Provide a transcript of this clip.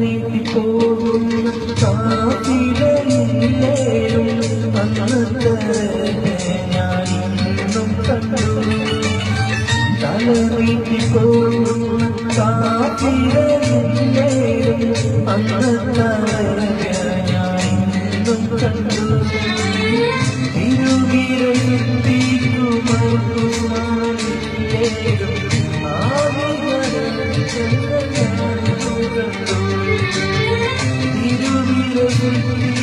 പോകുന്ന കാത്തിരയില്ലേലും അന്നത്തെ ഞാനിന്നും കണ്ടു. തലവീട്ടി പോകുന്ന കാത്തിരയില്ലേലും അന്നത്തെ ഞാനിന്നും കണ്ടു. തിരുവിരത്തിക്കുമേലും തിരുവിരത്തിൽ